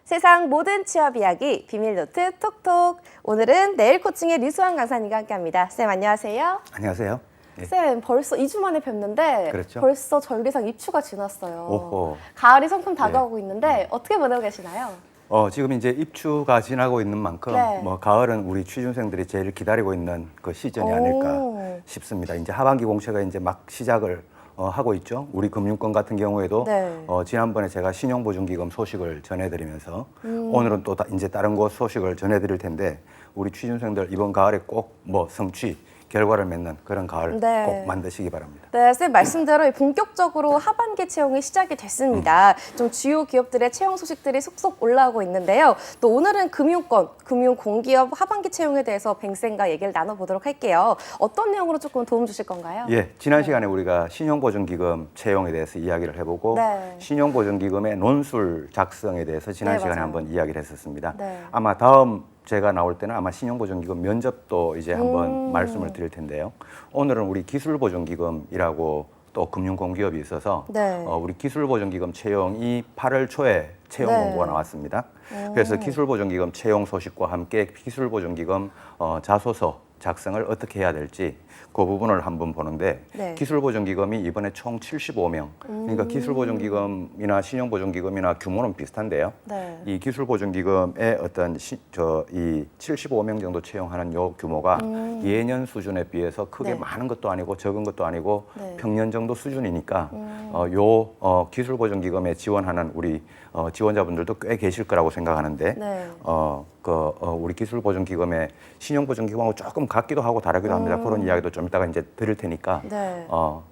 세상 모든 취업 이야기 비밀노트 톡톡. 오늘은 네일 코칭의 류수환 강사님과 함께합니다. 쌤 안녕하세요. 안녕하세요. 네. 쌤 벌써 2주 만에 뵙는데 그렇죠. 벌써 절기상 입추가 지났어요. 오호. 가을이 성큼 다가오고 있는데 어떻게 보내고 계시나요? 지금 이제 입추가 지나고 있는 만큼 네. 가을은 우리 취준생들이 제일 기다리고 있는 그 시즌이 아닐까 싶습니다. 이제 하반기 공채가 이제 막 시작을 하고 있죠. 우리 금융권 같은 경우에도 네. 지난번에 제가 신용보증기금 소식을 전해드리면서 오늘은 또 이제 다른 곳 소식을 전해드릴 텐데 우리 취준생들 이번 가을에 꼭 성취 결과를 맺는 그런 가을 네. 꼭 만드시기 바랍니다. 네, 쌤 말씀대로 본격적으로 하반기 채용이 시작이 됐습니다. 좀 주요 기업들의 채용 소식들이 속속 올라오고 있는데요. 또 오늘은 금융권, 금융공기업 하반기 채용에 대해서 뱅쌤과 얘기를 나눠보도록 할게요. 어떤 내용으로 조금 도움 주실 건가요? 예, 지난 시간에 우리가 신용보증기금 채용에 대해서 이야기를 해보고 네. 신용보증기금의 논술 작성에 대해서 지난 네, 시간에 맞아요. 한번 이야기를 했었습니다. 네. 아마 다음 제가 나올 때는 아마 신용보증기금 면접도 이제 한번 말씀을 드릴 텐데요. 오늘은 우리 기술보증기금이라고 또 금융공기업이 있어서 네. 우리 기술보증기금 채용이 8월 초에 채용 네. 공고가 나왔습니다. 그래서 기술보증기금 채용 소식과 함께 기술보증기금 자소서 작성을 어떻게 해야 될지 그 부분을 한번 보는데 네. 기술보증기금이 이번에 총 75명 그러니까 기술보증기금이나 신용보증기금이나 규모는 비슷한데요. 네. 이 기술보증기금의 어떤 이 75명 정도 채용하는 요 규모가 예년 수준에 비해서 크게 네. 많은 것도 아니고 적은 것도 아니고 네. 평년 정도 수준이니까 기술보증기금에 지원하는 우리 지원자분들도 꽤 계실 거라고 생각하는데 네. 우리 기술보증기금의 신용보증기금하고 조금 같기도 하고 다르기도 합니다. 그런 이야기도 좀 이따가 이제 드릴 테니까 네.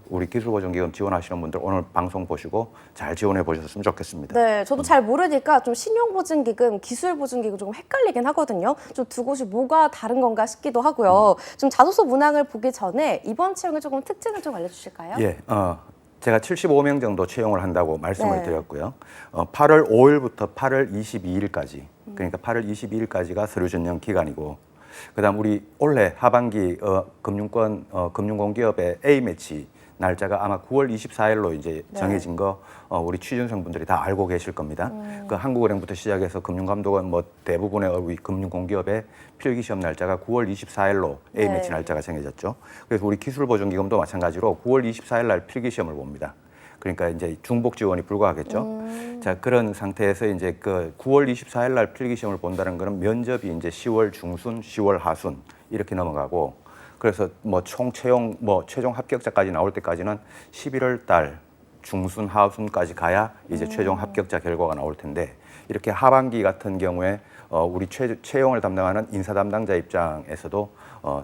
우리 기술보증기금 지원하시는 분들 오늘 방송 보시고 잘 지원해 보셨으면 좋겠습니다. 네, 저도 잘 모르니까 좀 신용보증기금, 기술보증기금 조금 헷갈리긴 하거든요. 좀 두 곳이 뭐가 다른 건가 싶기도 하고요. 좀 자소서 문항을 보기 전에 이번 채용의 조금 특징을 좀 알려주실까요? 예, 제가 75명 정도 채용을 한다고 말씀을 네. 드렸고요. 8월 5일부터 8월 22일까지, 그러니까 8월 22일까지가 서류 전형 기간이고, 그다음 우리 올해 하반기 금융공기업의 A 매치 날짜가 아마 9월 24일로 이제 네. 정해진 거 우리 취준생분들이 다 알고 계실 겁니다. 그 한국은행부터 시작해서 금융감독원 대부분의 우리 금융공기업의 필기시험 날짜가 9월 24일로 A 매치 네. 날짜가 정해졌죠. 그래서 우리 기술보증기금도 마찬가지로 9월 24일 날 필기시험을 봅니다. 그러니까 이제 중복 지원이 불가하겠죠. 자, 그런 상태에서 이제 그 9월 24일 날 필기시험을 본다는 거는 면접이 이제 10월 중순, 10월 하순 이렇게 넘어가고 그래서 총 채용 최종 합격자까지 나올 때까지는 11월 달 중순 하순까지 가야 이제 최종 합격자 결과가 나올 텐데 이렇게 하반기 같은 경우에 우리 채용을 담당하는 인사 담당자 입장에서도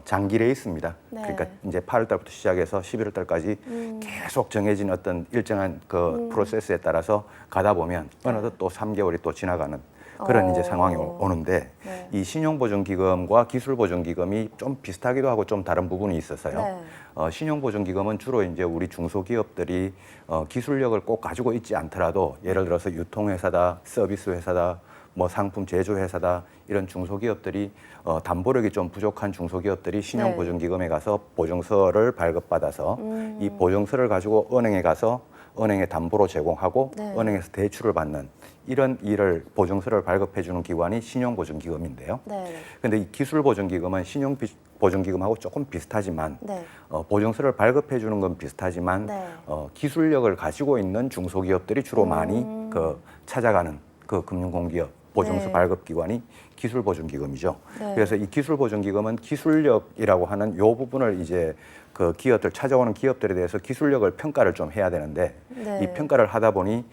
장기 레이스입니다. 네. 그러니까 이제 8월 달부터 시작해서 11월 달까지 계속 정해진 어떤 일정한 그 프로세스에 따라서 가다 보면 어느덧 또 3개월이 또 지나가는 그런 이제 상황이 오는데 네. 이 신용보증기금과 기술보증기금이 좀 비슷하기도 하고 좀 다른 부분이 있어서요. 네. 신용보증기금은 주로 이제 우리 중소기업들이 기술력을 꼭 가지고 있지 않더라도 예를 들어서 유통회사다, 서비스 회사다, 상품 제조회사다 이런 중소기업들이 담보력이 좀 부족한 중소기업들이 신용보증기금에 가서 보증서를 발급받아서 이 보증서를 가지고 은행에 가서 은행에 담보로 제공하고 네. 은행에서 대출을 받는 이런 일을 보증서를 발급해주는 기관이 신용보증기금인데요. 네. 근데 이 기술보증기금은 신용보증기금하고 조금 비슷하지만 네. 보증서를 발급해주는 건 비슷하지만 네. 기술력을 가지고 있는 중소기업들이 주로 많이 찾아가는 그 금융공기업 보증서 네. 발급기관이 기술보증기금이죠. 네. 그래서 이 기술보증기금은 기술력이라고 하는 요 부분을 이제 그 기업들 찾아오는 기업들에 대해서 기술력을 평가를 좀 해야 되는데 네. 이 평가를 하다 보니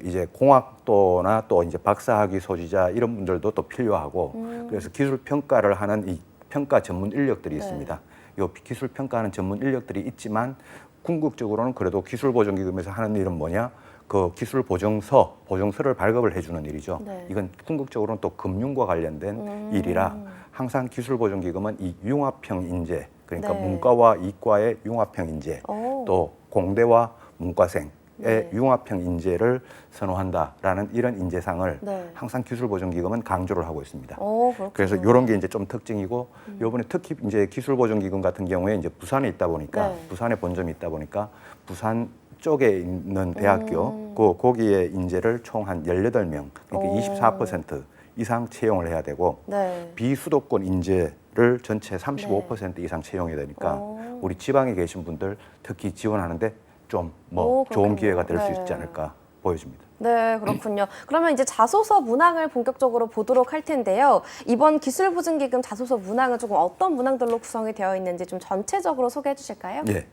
이제 공학도나 또 이제 박사학위 소지자 이런 분들도 또 필요하고 그래서 기술 평가를 하는 이 평가 전문 인력들이 네. 있습니다. 요 기술 평가하는 전문 인력들이 있지만 궁극적으로는 그래도 기술보증기금에서 하는 일은 뭐냐? 그 기술 보증서를 발급을 해주는 일이죠. 네. 이건 궁극적으로는 또 금융과 관련된 일이라 항상 기술보증기금은 이 융합형 인재, 그러니까 네. 문과와 이과의 융합형 인재, 오. 또 공대와 문과생의 네. 융합형 인재를 선호한다라는 이런 인재상을 네. 항상 기술보증기금은 강조를 하고 있습니다. 그렇군요. 그래서 이런 게 이제 좀 특징이고 요번에 특히 이제 기술보증기금 같은 경우에 이제 부산에 있다 보니까 네. 부산에 본점이 있다 보니까 부산 안쪽에 있는 대학교 거기에 인재를 총 한 18명, 그러니까 24% 이상 채용을 해야 되고 네. 비수도권 인재를 전체 35% 이상 채용해야 되니까 우리 지방에 계신 분들 특히 지원하는데 좀 뭐 좋은 기회가 될 수 있지 않을까 보여집니다. 네, 그렇군요. 그러면 이제 자소서 문항을 본격적으로 보도록 할 텐데요. 이번 기술보증기금 자소서 문항은 조금 어떤 문항들로 구성이 되어 있는지 좀 전체적으로 소개해 주실까요? 예.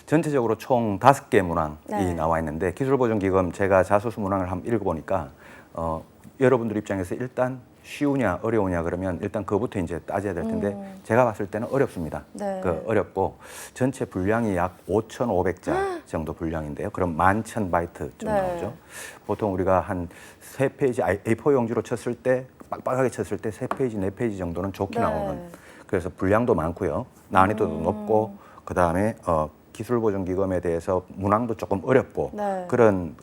전체적으로 총 5개 문항이 나와 있는데 기술보증기금 제가 자소서 문항을 한번 읽어보니까 여러분들 입장에서 일단 쉬우냐 어려우냐 그러면 일단 그거부터 이제 따져야 될 텐데 제가 봤을 때는 어렵습니다. 네. 어렵고 전체 분량이 약 5,500자 정도 분량인데요. 그럼 11,000바이트 좀 나오죠. 보통 우리가 한 3페이지 A4 용지로 쳤을 때 빡빡하게 쳤을 때 3페이지, 4페이지 정도는 좋게 나오는 그래서 분량도 많고요. 난이도도 높고 그다음에 기술보증기금에 대해서 문항도 조금 어렵고 그런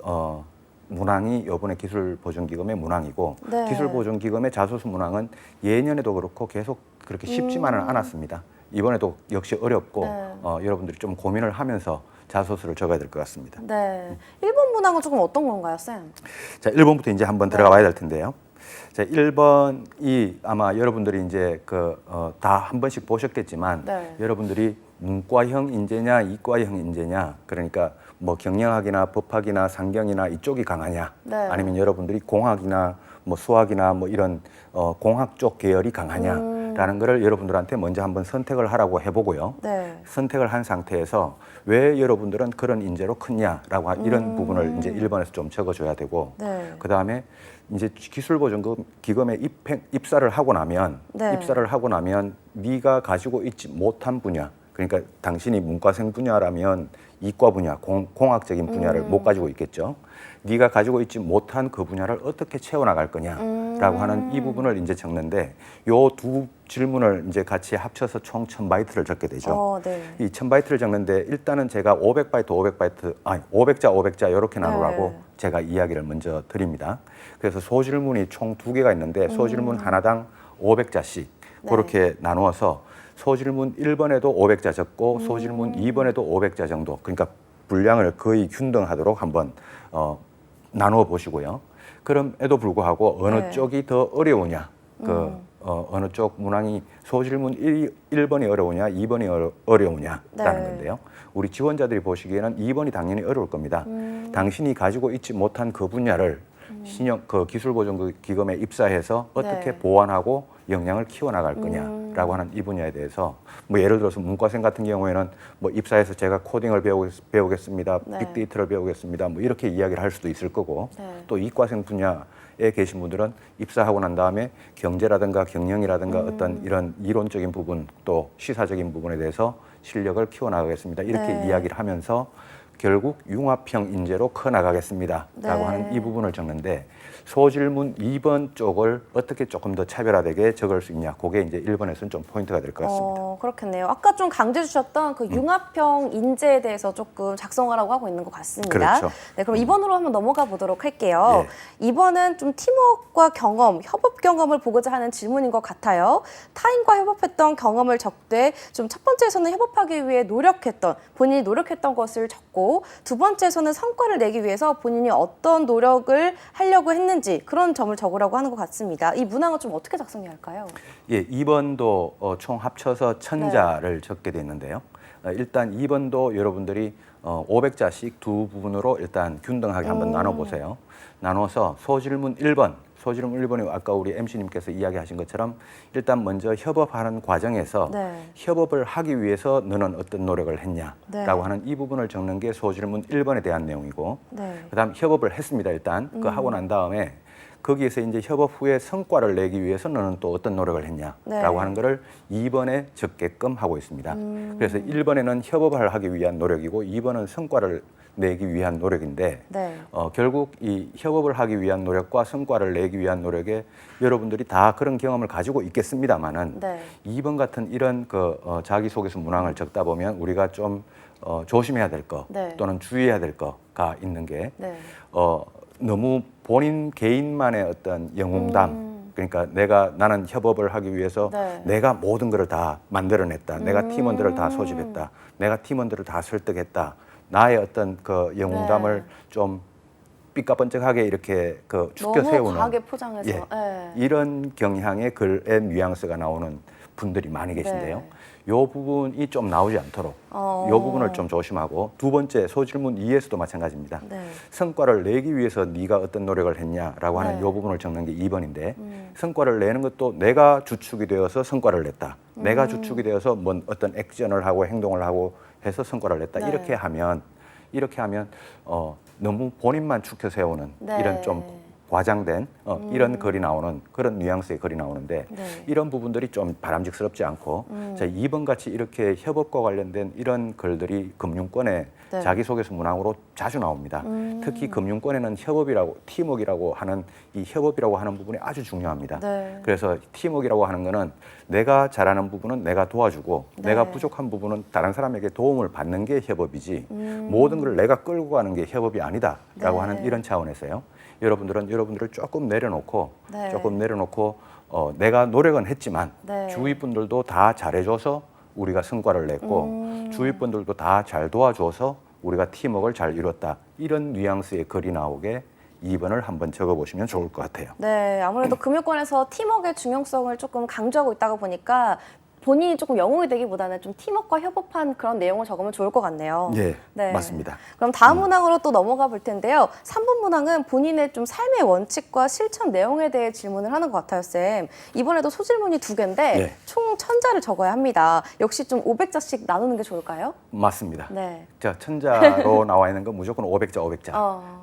문항이 이번에 기술보증기금의 문항이고 기술보증기금의 자소서 문항은 예년에도 그렇고 계속 그렇게 쉽지만은 않았습니다. 이번에도 역시 어렵고 여러분들이 좀 고민을 하면서 자소서를 적어야 될 것 같습니다. 네. 1번 문항은 조금 어떤 건가요, 쌤? 자, 1번부터 이제 한번 들어가 봐야 될 텐데요. 자, 1번이 아마 여러분들이 이제 다 한 번씩 보셨겠지만 여러분들이 문과형 인재냐 이과형 인재냐 그러니까 뭐 경영학이나 법학이나 상경이나 이쪽이 강하냐 아니면 여러분들이 공학이나 뭐 수학이나 뭐 이런 공학 쪽 계열이 강하냐라는 거를 여러분들한테 먼저 한번 선택을 하라고 해보고요. 선택을 한 상태에서 왜 여러분들은 그런 인재로 크냐라고 이런 부분을 이제 1번에서 좀 적어줘야 되고 그 다음에 이제 기술보증기금에 입사를 하고 나면 네가 가지고 있지 못한 분야 그러니까 당신이 문과생 분야라면 이과 분야, 공학적인 분야를 못 가지고 있겠죠. 네가 가지고 있지 못한 그 분야를 어떻게 채워나갈 거냐라고 하는 이 부분을 이제 적는데 요 두 질문을 이제 같이 합쳐서 총 1000바이트를 적게 되죠. 이 1000바이트를 적는데 일단은 제가 500자 이렇게 나누라고 제가 이야기를 먼저 드립니다. 그래서 소질문이 총 2개가 있는데 소질문 하나당 500자씩 그렇게 나누어서 소질문 1번에도 500자 적고 소질문 2번에도 500자 정도 그러니까 분량을 거의 균등하도록 한번 나누어 보시고요. 그럼에도 불구하고 어느 쪽이 더 어려우냐 어느 쪽 문항이 소질문 1번이 어려우냐 2번이 어려우냐라는 건데요. 우리 지원자들이 보시기에는 2번이 당연히 어려울 겁니다. 당신이 가지고 있지 못한 그 분야를 기술보증기금에 입사해서 어떻게 보완하고 역량을 키워나갈 거냐라고 하는 이 분야에 대해서 뭐 예를 들어서 문과생 같은 경우에는 뭐 입사해서 제가 코딩을 배우겠습니다, 빅데이터를 배우겠습니다, 뭐 이렇게 이야기를 할 수도 있을 거고 또 이과생 분야에 계신 분들은 입사하고 난 다음에 경제라든가 경영이라든가 어떤 이런 이론적인 부분 또 시사적인 부분에 대해서 실력을 키워나가겠습니다. 이렇게 이야기를 하면서 결국 융합형 인재로 커나가겠습니다 라고 하는 이 부분을 적는데 소질문 2번 쪽을 어떻게 조금 더 차별화되게 적을 수 있냐 그게 이제 1번에서는 좀 포인트가 될 것 같습니다. 그렇겠네요. 아까 좀 강조해 주셨던 그 융합형 인재에 대해서 조금 작성하라고 하고 있는 것 같습니다. 그렇죠. 네, 그럼 2번으로 한번 넘어가 보도록 할게요. 2번은 좀 팀워크와 경험, 협업 경험을 보고자 하는 질문인 것 같아요. 타인과 협업했던 경험을 적되 좀 첫 번째에서는 협업하기 위해 본인이 노력했던 것을 적고 두 번째에서는 성과를 내기 위해서 본인이 어떤 노력을 하려고 했는지 그런 점을 적으라고 하는 것 같습니다. 이 문항은 좀 어떻게 작성해야 할까요? 예, 2번도 총 합쳐서 1000자를 적게 됐는데요. 일단 2번도 여러분들이 500자씩 두 부분으로 일단 균등하게 한번 나눠보세요. 나눠서 소질문 1번이 아까 우리 MC님께서 이야기하신 것처럼 일단 먼저 협업하는 과정에서 협업을 하기 위해서 너는 어떤 노력을 했냐라고 하는 이 부분을 적는 게 소질문 1번에 대한 내용이고 그다음 협업을 했습니다. 일단 그 하고 난 다음에 거기에서 이제 협업 후에 성과를 내기 위해서 너는 또 어떤 노력을 했냐라고 하는 거를 2번에 적게끔 하고 있습니다. 그래서 1번에는 협업을 하기 위한 노력이고 2번은 성과를 내기 위한 노력인데 결국 이 협업을 하기 위한 노력과 성과를 내기 위한 노력에 여러분들이 다 그런 경험을 가지고 있겠습니다만은 2번 같은 이런 자기소개서 문항을 적다 보면 우리가 좀 조심해야 될 거 또는 주의해야 될 거가 있는 게 너무 본인 개인만의 어떤 영웅담 그러니까 나는 협업을 하기 위해서 내가 모든 것을 다 만들어냈다. 내가 팀원들을 다 소집했다. 내가 팀원들을 다 설득했다. 나의 어떤 그 영웅담을 좀 삐까번쩍하게 이렇게 그 축켜 너무 세우는 과하게 포장해서. 예, 예. 이런 경향의 글의 뉘앙스가 나오는 분들이 많이 계신데요. 네. 요 부분이 좀 나오지 않도록 요 부분을 좀 조심하고, 두 번째 소질문 2에서도 마찬가지입니다. 네. 성과를 내기 위해서 네가 어떤 노력을 했냐라고 하는 네. 요 부분을 적는 게 2번인데 성과를 내는 것도 내가 주축이 되어서 성과를 냈다. 내가 주축이 되어서 뭔 어떤 액션을 하고 행동을 하고 해서 성과를 냈다. 네. 이렇게 하면 너무 본인만 축혀 세우는 네. 이런 좀 과장된 이런 글이 나오는 그런 뉘앙스의 글이 나오는데 네. 이런 부분들이 좀 바람직스럽지 않고 자, 2번 같이 이렇게 협업과 관련된 이런 글들이 금융권의 네. 자기소개서 문항으로 자주 나옵니다. 특히 금융권에는 협업이라고 팀워크라고 하는 이 협업이라고 하는 부분이 아주 중요합니다. 네. 그래서 팀워크라고 하는 거는 내가 잘하는 부분은 내가 도와주고 네. 내가 부족한 부분은 다른 사람에게 도움을 받는 게 협업이지 모든 걸 내가 끌고 가는 게 협업이 아니다라고 네. 하는 이런 차원에서요. 여러분들은 여러분들을 조금 내려놓고 네. 내가 노력은 했지만 네. 주위 분들도 다 잘해줘서 우리가 성과를 냈고 주위 분들도 다 잘 도와줘서 우리가 팀워크를 잘 이뤘다. 이런 뉘앙스의 글이 나오게 2번을 한번 적어보시면 좋을 것 같아요. 네, 아무래도 금융권에서 팀워크의 중요성을 조금 강조하고 있다가 보니까 본인이 조금 영웅이 되기보다는 좀 팀워크와 협업한 그런 내용을 적으면 좋을 것 같네요. 예, 네. 맞습니다. 그럼 다음 문항으로 또 넘어가 볼 텐데요. 3번 문항은 본인의 좀 삶의 원칙과 실천 내용에 대해 질문을 하는 것 같아요, 쌤. 이번에도 소질문이 2개인데 네. 총 1000자를 적어야 합니다. 역시 좀 500자씩 나누는 게 좋을까요? 맞습니다. 네. 자, 1000자로 나와 있는 건 무조건 500자, 500자로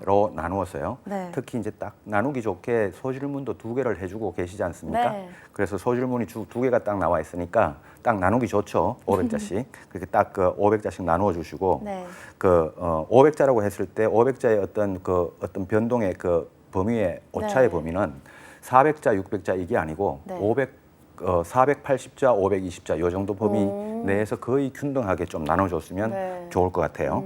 어. 나누었어요. 네. 특히 이제 딱 나누기 좋게 소질문도 2개를 해주고 계시지 않습니까? 네. 그래서 소질문이 2개가 딱 나와 있으니까 딱 나누기 좋죠. 500자씩. 그렇게 딱 그 500자씩 나누어 주시고 네. 500자라고 했을 때 500자의 어떤 변동의 그 범위의 오차의 네. 범위는 400자, 600자 이게 아니고 네. 480자, 520자 요 정도 범위 내에서 거의 균등하게 좀 나눠줬으면 네. 좋을 것 같아요.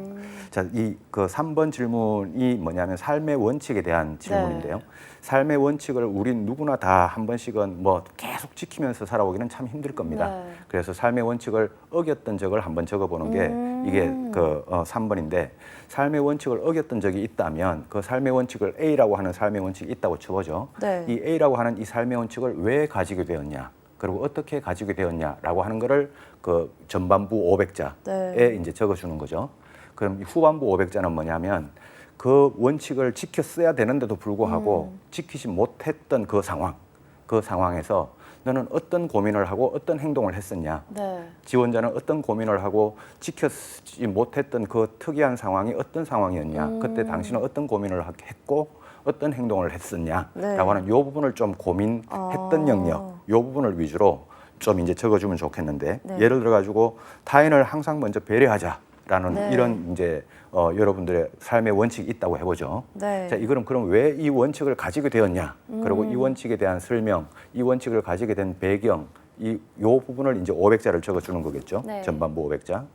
자, 이 그 3번 질문이 뭐냐면 삶의 원칙에 대한 질문인데요. 네. 삶의 원칙을 우린 누구나 다 한 번씩은 뭐 계속 지키면서 살아오기는 참 힘들 겁니다. 네. 그래서 삶의 원칙을 어겼던 적을 한번 적어보는 게 이게 3번인데 삶의 원칙을 어겼던 적이 있다면 그 삶의 원칙을 A라고 하는 삶의 원칙이 있다고 쳐보죠. 네. 이 A라고 하는 이 삶의 원칙을 왜 가지게 되었냐, 그리고 어떻게 가지게 되었냐라고 하는 거를 그 전반부 500자에 네. 이제 적어주는 거죠. 그럼 이 후반부 500자는 뭐냐면 그 원칙을 지켰어야 되는데도 불구하고 지키지 못했던 그 상황에서 너는 어떤 고민을 하고 어떤 행동을 했었냐. 네. 지원자는 어떤 고민을 하고 지키지 못했던 그 특이한 상황이 어떤 상황이었냐. 그때 당신은 어떤 고민을 했고 어떤 행동을 했었냐라고 네. 하는 이 부분을 좀 고민했던 영역, 이 부분을 위주로 좀 이제 적어주면 좋겠는데 네. 예를 들어 가지고 타인을 항상 먼저 배려하자라는 네. 이런 이제 여러분들의 삶의 원칙이 있다고 해보죠. 네. 자, 이거는 그럼 왜 이 원칙을 가지게 되었냐? 그리고 이 원칙에 대한 설명, 이 원칙을 가지게 된 배경, 요 부분을 이제 500자를 적어주는 거겠죠. 네. 전반부 500자.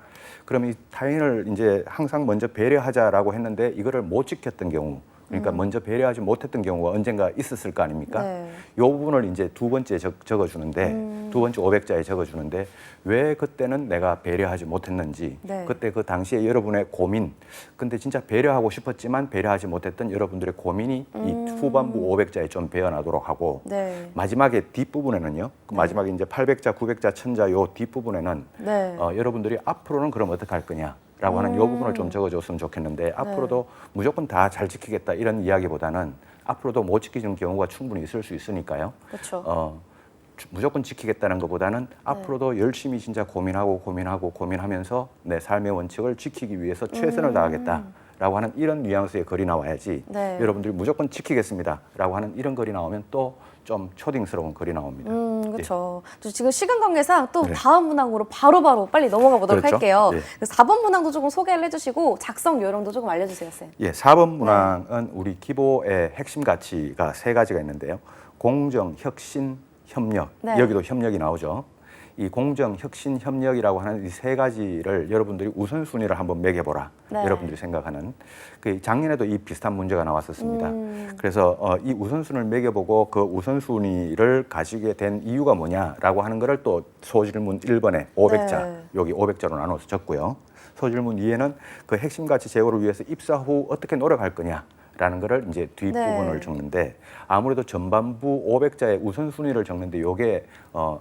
그럼 이 타인을 이제 항상 먼저 배려하자라고 했는데 이거를 못 지켰던 경우, 그러니까 먼저 배려하지 못했던 경우가 언젠가 있었을 거 아닙니까? 네. 이 부분을 이제 두 번째 적어주는데 두 번째 500자에 적어주는데 왜 그때는 내가 배려하지 못했는지 네. 그때 그 당시에 여러분의 고민, 근데 진짜 배려하고 싶었지만 배려하지 못했던 여러분들의 고민이 이 후반부 500자에 좀 배어나도록 하고 네. 마지막에 뒷부분에는요. 그 마지막에 이제 800자, 900자, 1000자 요 뒷부분에는 네. 여러분들이 앞으로는 그럼 어떻게 할 거냐? 라고 하는 이 부분을 좀 적어줬으면 좋겠는데 앞으로도 무조건 다 잘 지키겠다 이런 이야기보다는 앞으로도 못 지키는 경우가 충분히 있을 수 있으니까요. 그렇죠. 무조건 지키겠다는 것보다는 앞으로도 열심히 진짜 고민하면서 내 삶의 원칙을 지키기 위해서 최선을 다하겠다라고 하는 이런 뉘앙스의 글이 나와야지 네. 여러분들이 무조건 지키겠습니다라고 하는 이런 글이 나오면 또 좀 초딩스러운 글이 나옵니다. 그렇죠. 지금 시간 관계상 또 네. 다음 문항으로 바로바로 빨리 넘어가 보도록 그렇죠. 할게요. 예. 그래서 4번 문항도 조금 소개를 해주시고 작성 요령도 조금 알려주세요, 쌤. 예, 4번 문항은 우리 기보의 핵심 가치가 3가지가 있는데요. 공정, 혁신, 협력. 네. 여기도 협력이 나오죠. 이 공정, 혁신, 협력이라고 하는 이 3가지를 여러분들이 우선순위를 한번 매겨보라. 네. 여러분들이 생각하는. 그 작년에도 이 비슷한 문제가 나왔었습니다. 그래서 이 우선순위를 매겨보고 그 우선순위를 가지게 된 이유가 뭐냐라고 하는 거를 또 소질문 1번에 500자, 네. 여기 500자로 나눠서 적고요. 소질문 2에는 그 핵심 가치 제고를 위해서 입사 후 어떻게 노력할 거냐라는 거를 이제 뒷부분을 적는데 아무래도 전반부 500자의 우선순위를 적는데 요게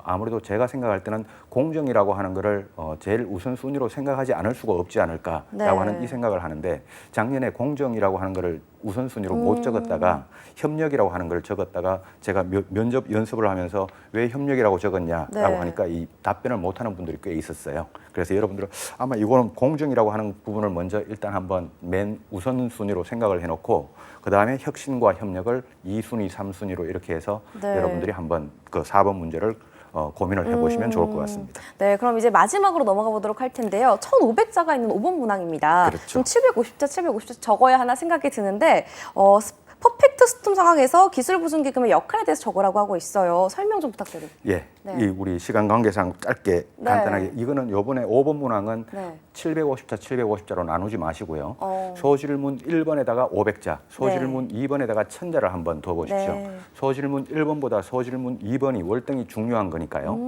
아무래도 제가 생각할 때는 공정이라고 하는 거를 제일 우선순위로 생각하지 않을 수가 없지 않을까라고 하는 이 생각을 하는데 작년에 공정이라고 하는 거를 우선순위로 못 적었다가 협력이라고 하는 걸 적었다가 제가 면접 연습을 하면서 왜 협력이라고 적었냐라고 하니까 이 답변을 못하는 분들이 꽤 있었어요. 그래서 여러분들은 아마 이거는 공정이라고 하는 부분을 먼저 일단 한번 맨 우선순위로 생각을 해놓고 그다음에 혁신과 협력을 2순위, 3순위로 이렇게 해서 여러분들이 한번 그 4번 문제를 고민을 해보시면 좋을 것 같습니다. 네, 그럼 이제 마지막으로 넘어가 보도록 할 텐데요. 1,500자가 있는 5번 문항입니다. 그렇죠. 좀 750자 적어야 하나 생각이 드는데 퍼펙트 스톰 상황에서 기술 보증 기금의 역할에 대해서 적으라고 하고 있어요. 설명 좀 부탁드립니다. 예, 네. 이 우리 시간 관계상 짧게 간단하게 이거는 요번에 5번 문항은 750자, 750자로 나누지 마시고요. 소질문 1번에다가 500자, 소질문 2번에다가 1000자를 한번 더 보십시오. 소질문 1번보다 소질문 2번이 월등히 중요한 거니까요.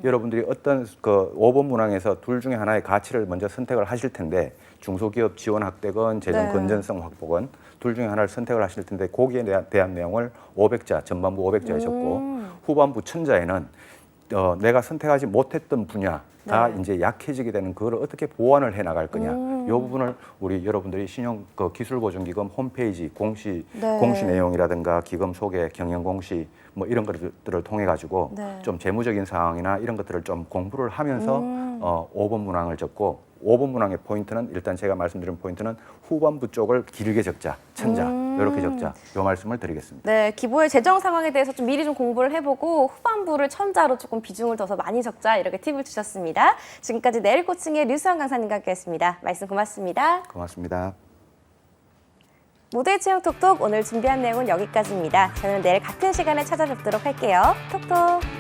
여러분들이 어떤 그 5번 문항에서 둘 중에 하나의 가치를 먼저 선택을 하실 텐데 중소기업 지원 확대건 재정 건전성 확보건 둘 중에 하나를 선택을 하실 텐데 거기에 대한 내용을 500자, 전반부 500자에 적고 후반부 1000자에는 내가 선택하지 못했던 분야가 이제 약해지게 되는 그걸 어떻게 보완을 해 나갈 거냐. 이 부분을 우리 여러분들이 신용 그 기술보증기금 홈페이지 공시 내용이라든가 기금 소개, 경영 공시 뭐 이런 것들을 통해 가지고 좀 재무적인 사항이나 이런 것들을 좀 공부를 하면서 5번 문항을 적고 5번 문항의 포인트는 일단 제가 말씀드린 포인트는 후반부 쪽을 길게 적자, 1000자 이렇게 적자. 이 말씀을 드리겠습니다. 네, 기부의 재정 상황에 대해서 좀 미리 좀 공부를 해보고 후반부를 1000자로 조금 비중을 둬서 많이 적자 이렇게 팁을 주셨습니다. 지금까지 내일 코칭의 류수환 강사님과 함께했습니다. 말씀 고맙습니다. 고맙습니다. 모두의 채용 톡톡 오늘 준비한 내용은 여기까지입니다. 저는 내일 같은 시간에 찾아뵙도록 할게요. 톡톡.